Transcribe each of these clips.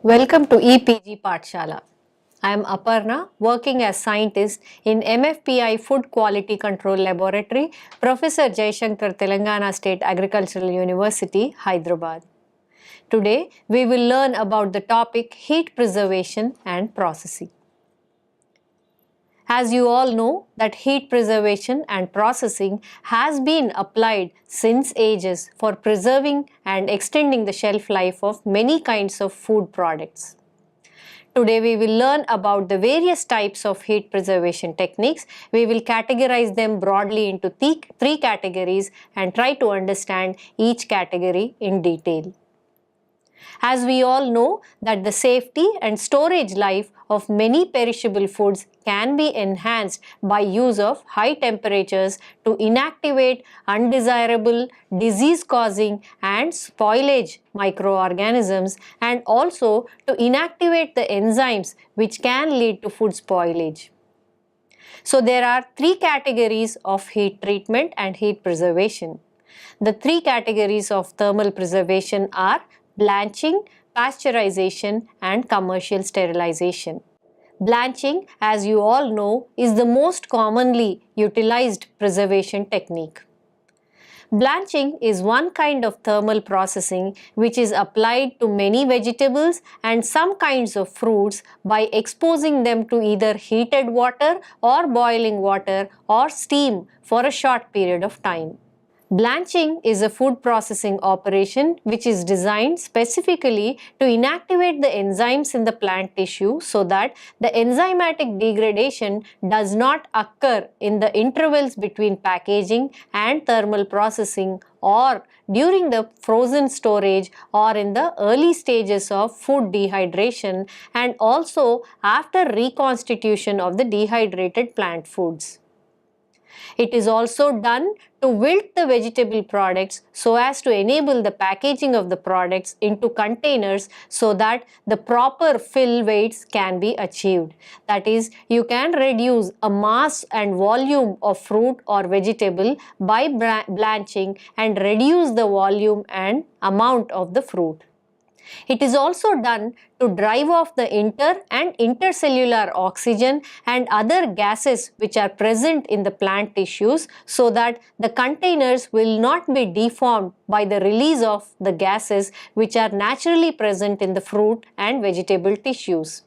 Welcome to EPG Pathshala. I am Aparna, working as scientist in MFPI Food Quality Control Laboratory, Professor Jaishankar, Telangana State Agricultural University, Hyderabad. Today, we will learn about the topic heat preservation and processing. As you all know that heat preservation and processing has been applied since ages for preserving and extending the shelf life of many kinds of food products. Today we will learn about the various types of heat preservation techniques. We will categorize them broadly into three categories and try to understand each category in detail. As we all know that the safety and storage life of many perishable foods can be enhanced by use of high temperatures to inactivate undesirable, disease-causing and spoilage microorganisms, and also to inactivate the enzymes which can lead to food spoilage. So there are three categories of heat treatment and heat preservation. The three categories of thermal preservation are blanching, pasteurization and commercial sterilization. Blanching, as you all know, is the most commonly utilized preservation technique. Blanching is one kind of thermal processing which is applied to many vegetables and some kinds of fruits by exposing them to either heated water or boiling water or steam for a short period of time. Blanching is a food processing operation which is designed specifically to inactivate the enzymes in the plant tissue so that the enzymatic degradation does not occur in the intervals between packaging and thermal processing or during the frozen storage or in the early stages of food dehydration and also after reconstitution of the dehydrated plant foods. It is also done to wilt the vegetable products so as to enable the packaging of the products into containers so that the proper fill weights can be achieved. That is, you can reduce a mass and volume of fruit or vegetable by blanching and reduce the volume and amount of the fruit. It is also done to drive off the inter and intercellular oxygen and other gases which are present in the plant tissues so that the containers will not be deformed by the release of the gases which are naturally present in the fruit and vegetable tissues.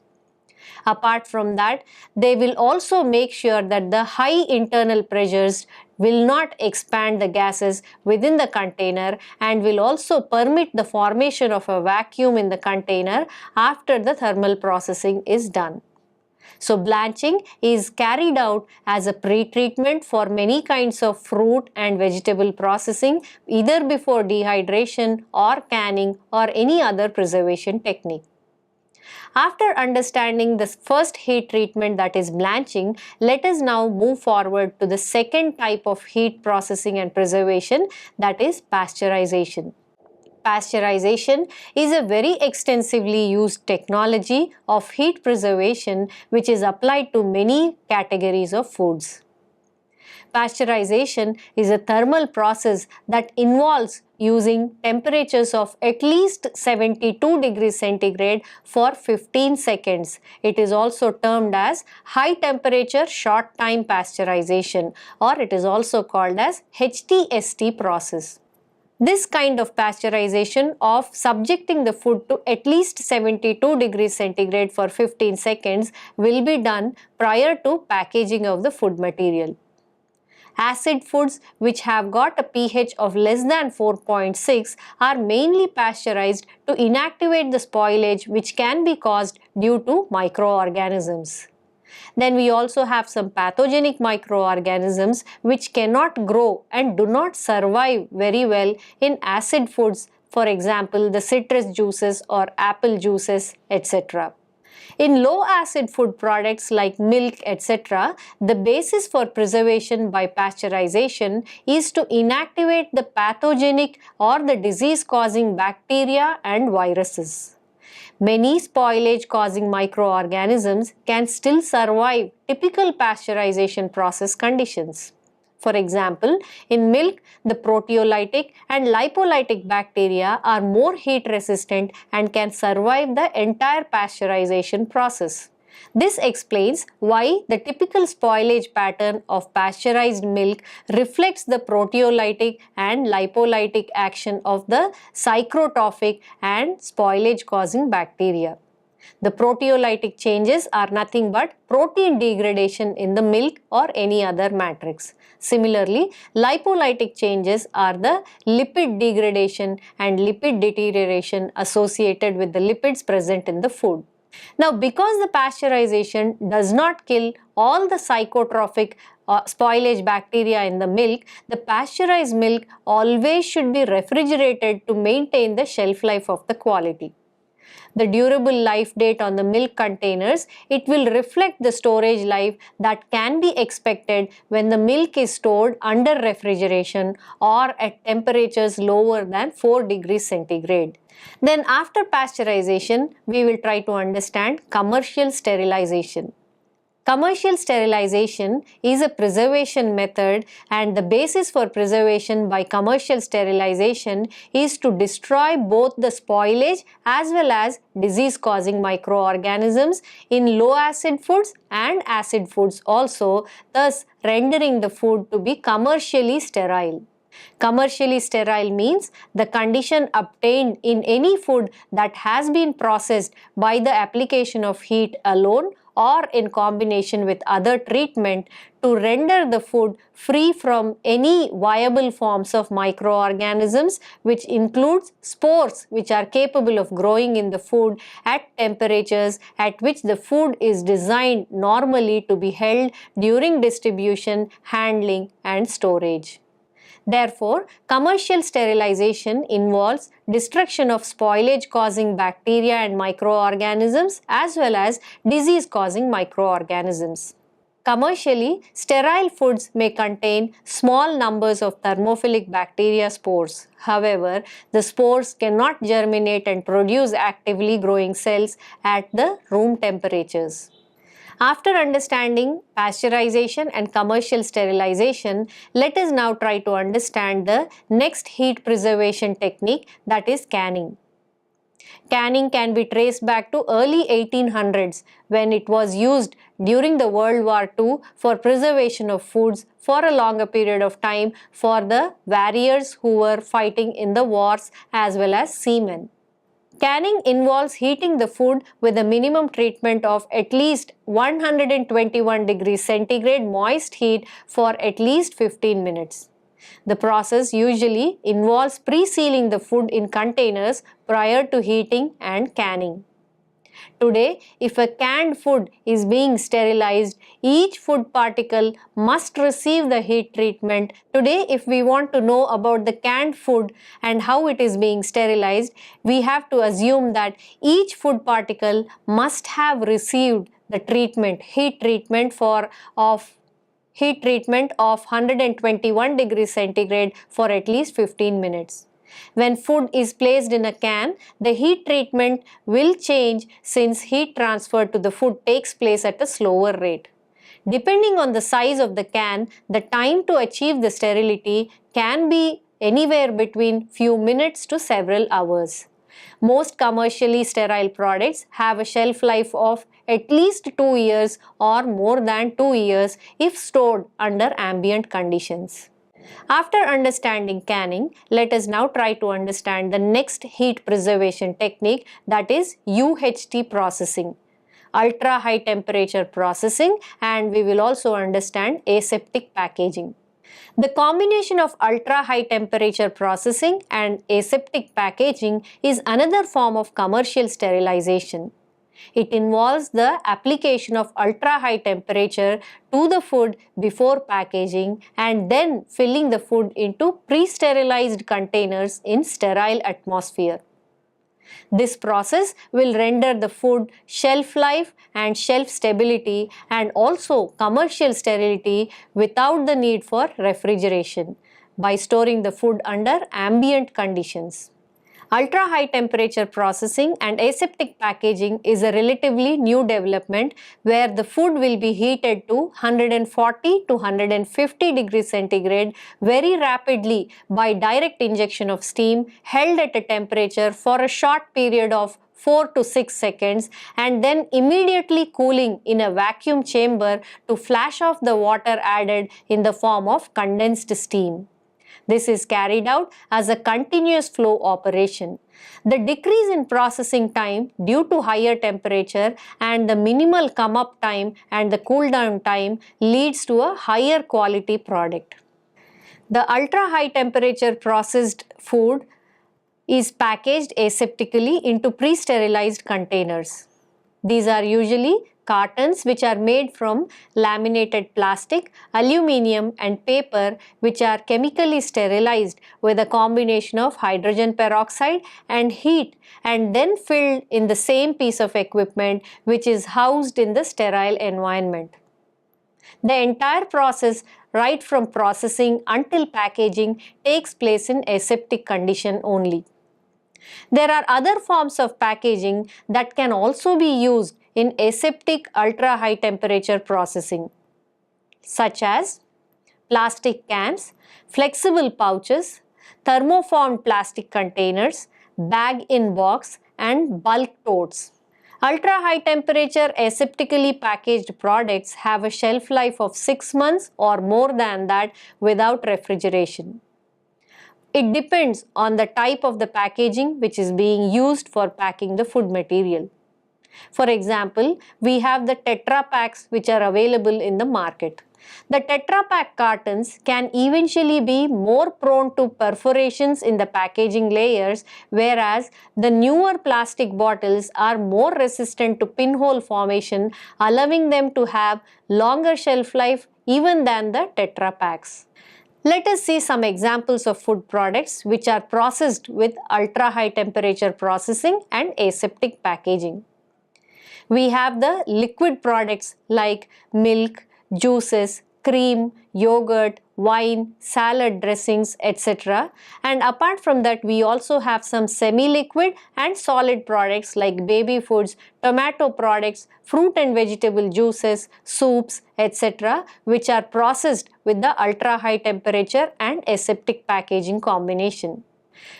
Apart from that, they will also make sure that the high internal pressures will not expand the gases within the container and will also permit the formation of a vacuum in the container after the thermal processing is done. So blanching is carried out as a pre-treatment for many kinds of fruit and vegetable processing either before dehydration or canning or any other preservation technique. After understanding the first heat treatment, that is blanching, let us now move forward to the second type of heat processing and preservation, that is pasteurization. Pasteurization is a very extensively used technology of heat preservation which is applied to many categories of foods. Pasteurization is a thermal process that involves using temperatures of at least 72 degrees centigrade for 15 seconds. It is also termed as high temperature short time pasteurization, or it is also called as HTST process. This kind of pasteurization of subjecting the food to at least 72 degrees centigrade for 15 seconds will be done prior to packaging of the food material. Acid foods which have got a pH of less than 4.6 are mainly pasteurized to inactivate the spoilage which can be caused due to microorganisms. Then we also have some pathogenic microorganisms which cannot grow and do not survive very well in acid foods, for example the citrus juices or apple juices, etc. In low-acid food products like milk, etc., the basis for preservation by pasteurization is to inactivate the pathogenic or the disease-causing bacteria and viruses. Many spoilage-causing microorganisms can still survive typical pasteurization process conditions. For example, in milk, the proteolytic and lipolytic bacteria are more heat resistant and can survive the entire pasteurization process. This explains why the typical spoilage pattern of pasteurized milk reflects the proteolytic and lipolytic action of the psychrotrophic and spoilage causing bacteria. The proteolytic changes are nothing but protein degradation in the milk or any other matrix. Similarly, lipolytic changes are the lipid degradation and lipid deterioration associated with the lipids present in the food. Now, because the pasteurization does not kill all the psychotrophic spoilage bacteria in the milk, the pasteurized milk always should be refrigerated to maintain the shelf life of the quality. The durable life date on the milk containers, it will reflect the storage life that can be expected when the milk is stored under refrigeration or at temperatures lower than 4 degrees centigrade. Then after pasteurization, we will try to understand commercial sterilization. Commercial sterilization is a preservation method, and the basis for preservation by commercial sterilization is to destroy both the spoilage as well as disease-causing microorganisms in low-acid foods and acid foods also, thus rendering the food to be commercially sterile. Commercially sterile means the condition obtained in any food that has been processed by the application of heat alone or in combination with other treatment to render the food free from any viable forms of microorganisms, which includes spores which are capable of growing in the food at temperatures at which the food is designed normally to be held during distribution, handling and storage. Therefore, commercial sterilization involves destruction of spoilage-causing bacteria and microorganisms as well as disease-causing microorganisms. Commercially, sterile foods may contain small numbers of thermophilic bacteria spores. However, the spores cannot germinate and produce actively growing cells at the room temperatures. After understanding pasteurization and commercial sterilization, let us now try to understand the next heat preservation technique, that is canning. Canning can be traced back to early 1800s when it was used during the World War II for preservation of foods for a longer period of time for the warriors who were fighting in the wars as well as seamen. Canning involves heating the food with a minimum treatment of at least 121 degrees centigrade moist heat for at least 15 minutes. The process usually involves pre-sealing the food in containers prior to heating and canning. Today, if a canned food is being sterilized, each food particle must receive the heat treatment. Today, if we want to know about the canned food and how it is being sterilized, we have to assume that each food particle must have received the treatment, heat treatment of 121 degrees centigrade for at least 15 minutes. When food is placed in a can, the heat treatment will change since heat transfer to the food takes place at a slower rate. Depending on the size of the can, the time to achieve the sterility can be anywhere between few minutes to several hours. Most commercially sterile products have a shelf life of at least 2 years or more than 2 years if stored under ambient conditions. After understanding canning, let us now try to understand the next heat preservation technique, that is UHT processing, ultra high temperature processing, and we will also understand aseptic packaging. The combination of ultra high temperature processing and aseptic packaging is another form of commercial sterilization. It involves the application of ultra-high temperature to the food before packaging and then filling the food into pre-sterilized containers in sterile atmosphere. This process will render the food shelf life and shelf stability and also commercial sterility without the need for refrigeration by storing the food under ambient conditions. Ultra high temperature processing and aseptic packaging is a relatively new development where the food will be heated to 140 to 150 degrees centigrade very rapidly by direct injection of steam held at a temperature for a short period of 4 to 6 seconds and then immediately cooling in a vacuum chamber to flash off the water added in the form of condensed steam. This is carried out as a continuous flow operation. The decrease in processing time due to higher temperature and the minimal come-up time and the cool-down time leads to a higher quality product. The ultra-high temperature processed food is packaged aseptically into pre-sterilized containers. These are usually cartons which are made from laminated plastic, aluminium and paper which are chemically sterilized with a combination of hydrogen peroxide and heat and then filled in the same piece of equipment which is housed in the sterile environment. The entire process right from processing until packaging takes place in aseptic condition only. There are other forms of packaging that can also be used in aseptic ultra high temperature processing, such as plastic cans, flexible pouches, thermoformed plastic containers, bag-in-box and bulk totes. Ultra high temperature aseptically packaged products have a shelf life of 6 months or more than that without refrigeration. It depends on the type of the packaging which is being used for packing the food material. For example, we have the Tetra Packs which are available in the market. The Tetra Pak cartons can eventually be more prone to perforations in the packaging layers, whereas the newer plastic bottles are more resistant to pinhole formation, allowing them to have longer shelf life even than the Tetra Packs. Let us see some examples of food products which are processed with ultra high temperature processing and aseptic packaging. We have the liquid products like milk, juices, cream, yogurt, wine, salad dressings, etc. And apart from that, we also have some semi-liquid and solid products like baby foods, tomato products, fruit and vegetable juices, soups, etc. which are processed with the ultra high temperature and aseptic packaging combination.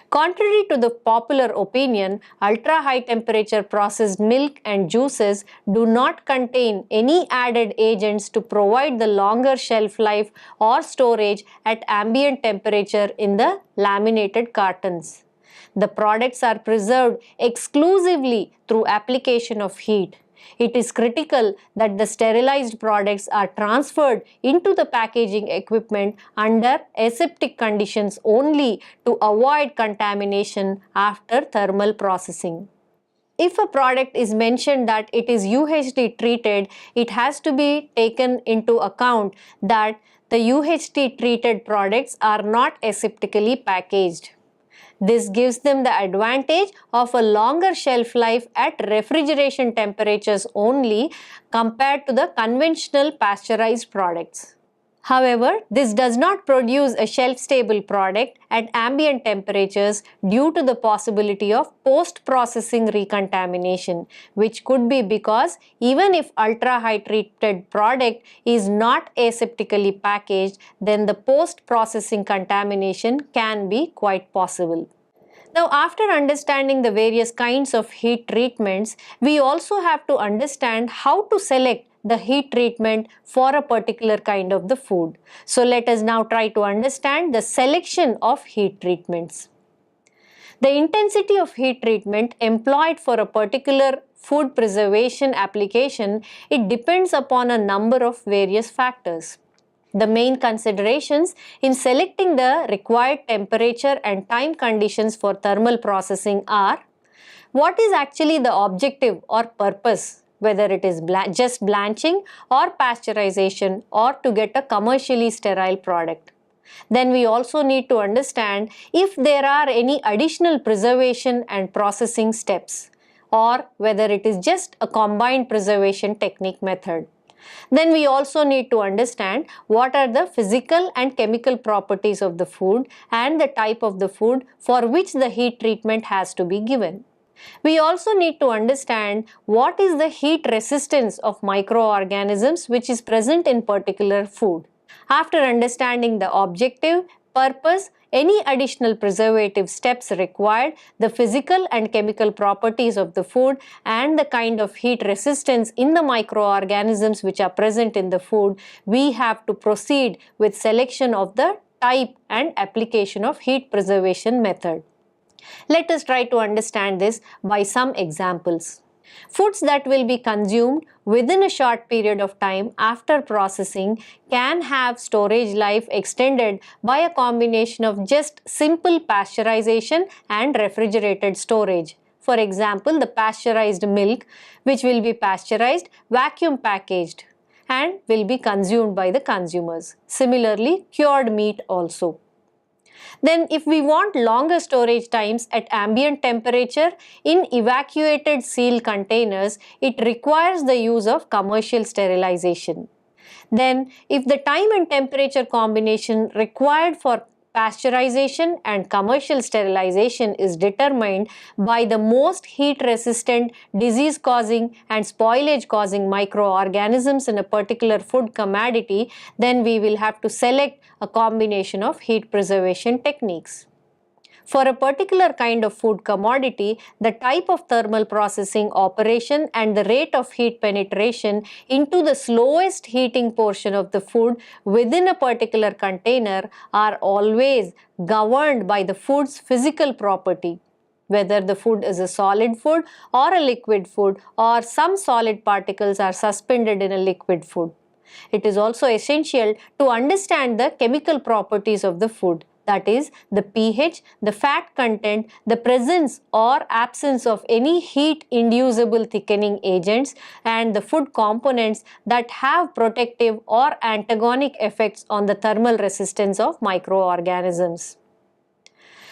Contrary to the popular opinion, ultra-high temperature processed milk and juices do not contain any added agents to provide the longer shelf life or storage at ambient temperature in the laminated cartons. The products are preserved exclusively through application of heat. It is critical that the sterilized products are transferred into the packaging equipment under aseptic conditions only to avoid contamination after thermal processing. If a product is mentioned that it is UHT treated, it has to be taken into account that the UHT treated products are not aseptically packaged. This gives them the advantage of a longer shelf life at refrigeration temperatures only compared to the conventional pasteurized products. However, this does not produce a shelf-stable product at ambient temperatures due to the possibility of post-processing recontamination, which could be because even if ultra-high treated product is not aseptically packaged, then the post-processing contamination can be quite possible. Now, after understanding the various kinds of heat treatments, we also have to understand how to select the heat treatment for a particular kind of the food. So, let us now try to understand the selection of heat treatments. The intensity of heat treatment employed for a particular food preservation application, it depends upon a number of various factors. The main considerations in selecting the required temperature and time conditions for thermal processing are: what is actually the objective or purpose, whether it is just blanching or pasteurization or to get a commercially sterile product. Then we also need to understand if there are any additional preservation and processing steps, or whether it is just a combined preservation technique method. Then we also need to understand what are the physical and chemical properties of the food and the type of the food for which the heat treatment has to be given. We also need to understand what is the heat resistance of microorganisms which is present in particular food. After understanding the objective, purpose, any additional preservative steps required, the physical and chemical properties of the food, and the kind of heat resistance in the microorganisms which are present in the food, we have to proceed with selection of the type and application of heat preservation method. Let us try to understand this by some examples. Foods that will be consumed within a short period of time after processing can have storage life extended by a combination of just simple pasteurization and refrigerated storage. For example, the pasteurized milk, which will be pasteurized, vacuum packaged, and will be consumed by the consumers. Similarly, cured meat also. Then if we want longer storage times at ambient temperature in evacuated sealed containers, it requires the use of commercial sterilization. Then if the time and temperature combination required for pasteurization and commercial sterilization is determined by the most heat resistant, disease causing and spoilage causing microorganisms in a particular food commodity, then we will have to select a combination of heat preservation techniques. For a particular kind of food commodity, the type of thermal processing operation and the rate of heat penetration into the slowest heating portion of the food within a particular container are always governed by the food's physical property. Whether the food is a solid food or a liquid food, or some solid particles are suspended in a liquid food. It is also essential to understand the chemical properties of the food. That is, the pH, the fat content, the presence or absence of any heat-inducible thickening agents, and the food components that have protective or antagonic effects on the thermal resistance of microorganisms.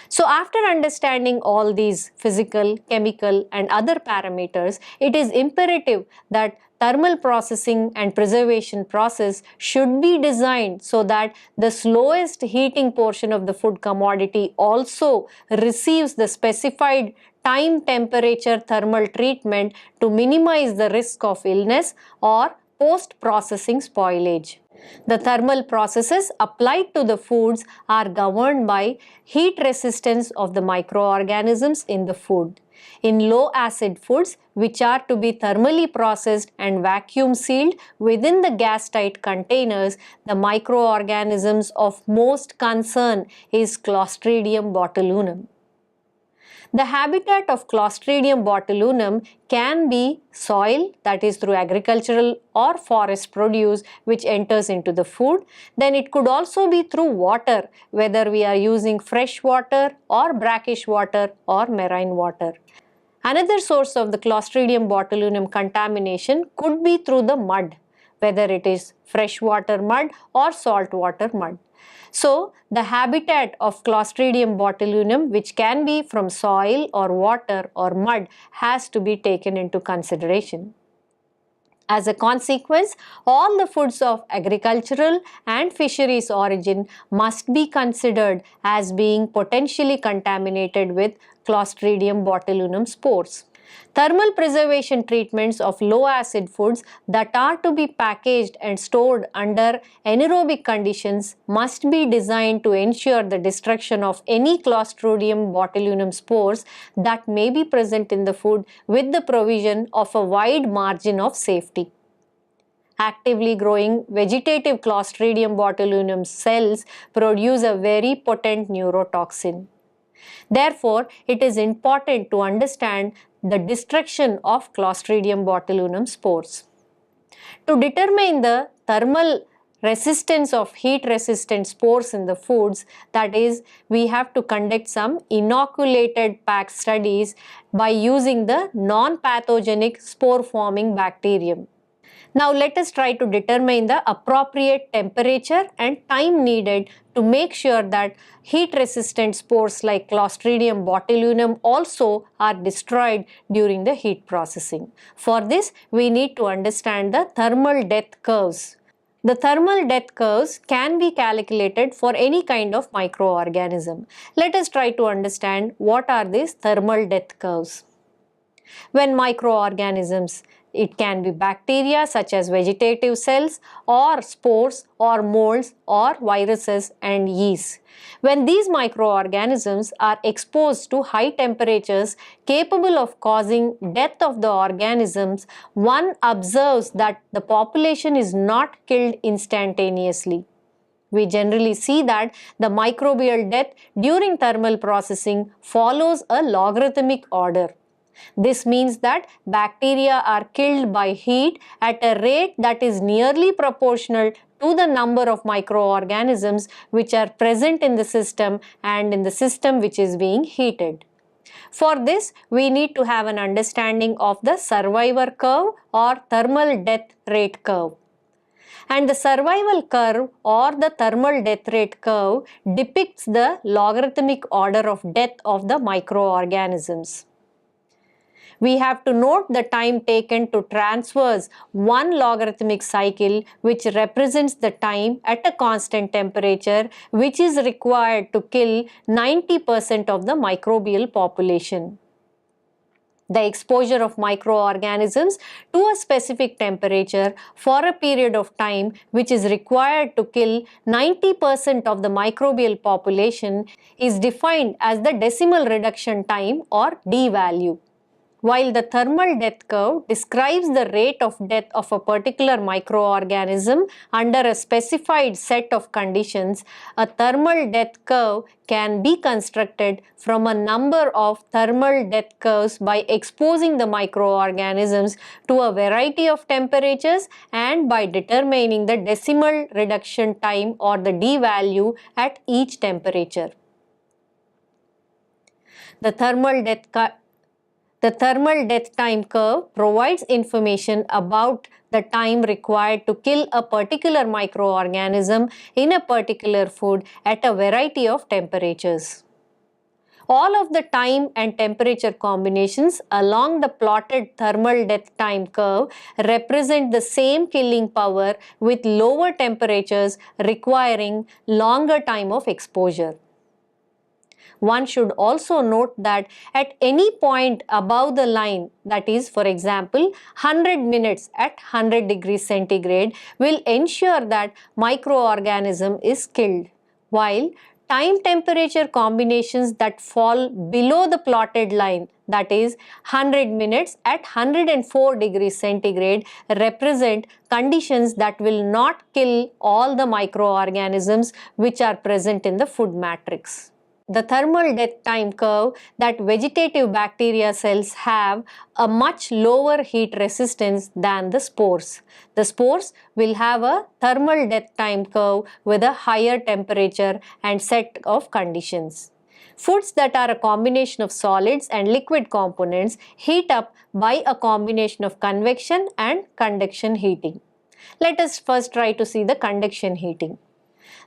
So after understanding all these physical, chemical and other parameters, it is imperative that thermal processing and preservation process should be designed so that the slowest heating portion of the food commodity also receives the specified time temperature thermal treatment to minimize the risk of illness or post-processing spoilage. The thermal processes applied to the foods are governed by heat resistance of the microorganisms in the food. In low acid foods, which are to be thermally processed and vacuum sealed within the gas tight containers, the microorganisms of most concern is Clostridium botulinum. The habitat of Clostridium botulinum can be soil, that is through agricultural or forest produce which enters into the food. Then it could also be through water, whether we are using fresh water or brackish water or marine water. Another source of the Clostridium botulinum contamination could be through the mud, whether it is freshwater mud or saltwater mud. So, the habitat of Clostridium botulinum, which can be from soil or water or mud, has to be taken into consideration. As a consequence, all the foods of agricultural and fisheries origin must be considered as being potentially contaminated with Clostridium botulinum spores. Thermal preservation treatments of low acid foods that are to be packaged and stored under anaerobic conditions must be designed to ensure the destruction of any Clostridium botulinum spores that may be present in the food with the provision of a wide margin of safety. Actively growing vegetative Clostridium botulinum cells produce a very potent neurotoxin. Therefore, it is important to understand the destruction of Clostridium botulinum spores. To determine the thermal resistance of heat-resistant spores in the foods, that is, we have to conduct some inoculated pack studies by using the non-pathogenic spore-forming bacterium. Now let us try to determine the appropriate temperature and time needed to make sure that heat-resistant spores like Clostridium botulinum also are destroyed during the heat processing. For this, we need to understand the thermal death curves. The thermal death curves can be calculated for any kind of microorganism. Let us try to understand what are these thermal death curves. When microorganisms, it can be bacteria such as vegetative cells or spores or molds or viruses and yeast. When these microorganisms are exposed to high temperatures capable of causing death of the organisms, one observes that the population is not killed instantaneously. We generally see that the microbial death during thermal processing follows a logarithmic order. This means that bacteria are killed by heat at a rate that is nearly proportional to the number of microorganisms which are present in the system and in the system which is being heated. For this, we need to have an understanding of the survivor curve or thermal death rate curve. And the survival curve or the thermal death rate curve depicts the logarithmic order of death of the microorganisms. We have to note the time taken to traverse one logarithmic cycle, which represents the time at a constant temperature which is required to kill 90% of the microbial population. The exposure of microorganisms to a specific temperature for a period of time which is required to kill 90% of the microbial population is defined as the decimal reduction time or D value. While the thermal death curve describes the rate of death of a particular microorganism under a specified set of conditions, a thermal death curve can be constructed from a number of thermal death curves by exposing the microorganisms to a variety of temperatures and by determining the decimal reduction time or the D value at each temperature. The thermal death time curve provides information about the time required to kill a particular microorganism in a particular food at a variety of temperatures. All of the time and temperature combinations along the plotted thermal death time curve represent the same killing power with lower temperatures requiring longer time of exposure. One should also note that at any point above the line, that is, for example, 100 minutes at 100 degrees centigrade will ensure that microorganism is killed, while time temperature combinations that fall below the plotted line, that is 100 minutes at 104 degrees centigrade, represent conditions that will not kill all the microorganisms which are present in the food matrix. The thermal death time curve that vegetative bacteria cells have a much lower heat resistance than the spores. The spores will have a thermal death time curve with a higher temperature and set of conditions. Foods that are a combination of solids and liquid components heat up by a combination of convection and conduction heating. Let us first try to see the conduction heating.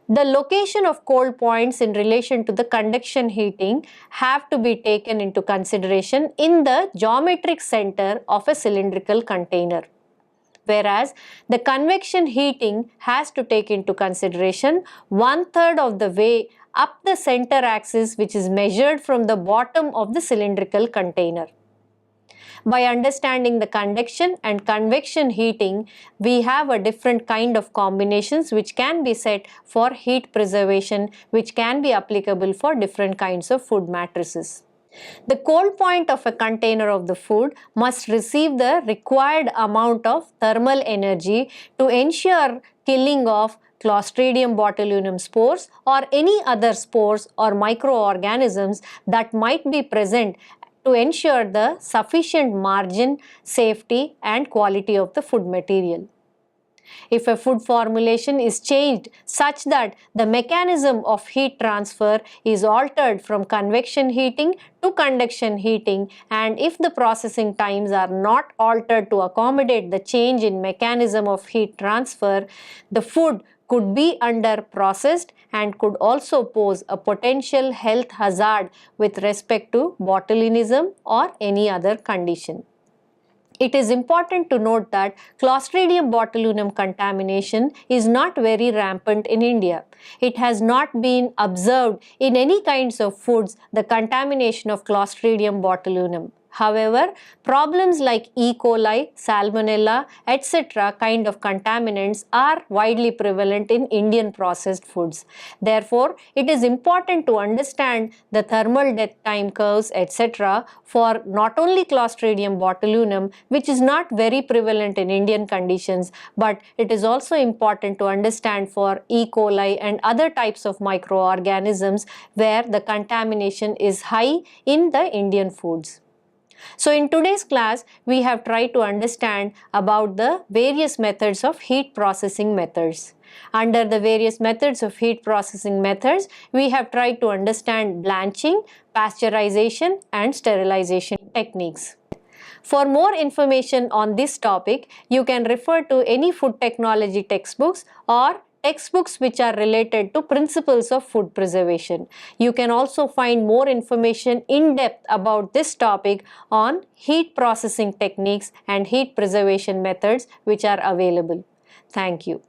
The location of cold points in relation to the conduction heating have to be taken into consideration in the geometric center of a cylindrical container. Whereas the convection heating has to take into consideration 1/3 of the way up the center axis, which is measured from the bottom of the cylindrical container. By understanding the conduction and convection heating, we have a different kind of combinations which can be set for heat preservation, which can be applicable for different kinds of food matrices. The cold point of a container of the food must receive the required amount of thermal energy to ensure killing of Clostridium botulinum spores or any other spores or microorganisms that might be present to ensure the sufficient margin, safety and quality of the food material. If a food formulation is changed such that the mechanism of heat transfer is altered from convection heating to conduction heating, and if the processing times are not altered to accommodate the change in mechanism of heat transfer, the food could be under processed and could also pose a potential health hazard with respect to botulinism or any other condition. It is important to note that Clostridium botulinum contamination is not very rampant in India. It has not been observed in any kinds of foods the contamination of Clostridium botulinum. However, problems like E. coli, Salmonella, etc. kind of contaminants are widely prevalent in Indian processed foods. Therefore, it is important to understand the thermal death time curves, etc. for not only Clostridium botulinum, which is not very prevalent in Indian conditions, but it is also important to understand for E. coli and other types of microorganisms where the contamination is high in the Indian foods. So in today's class, we have tried to understand about the various methods of heat processing methods. Under the various methods of heat processing methods, we have tried to understand blanching, pasteurization and sterilization techniques. For more information on this topic, you can refer to any food technology textbooks or textbooks which are related to principles of food preservation. You can also find more information in depth about this topic on heat processing techniques and heat preservation methods which are available. Thank you.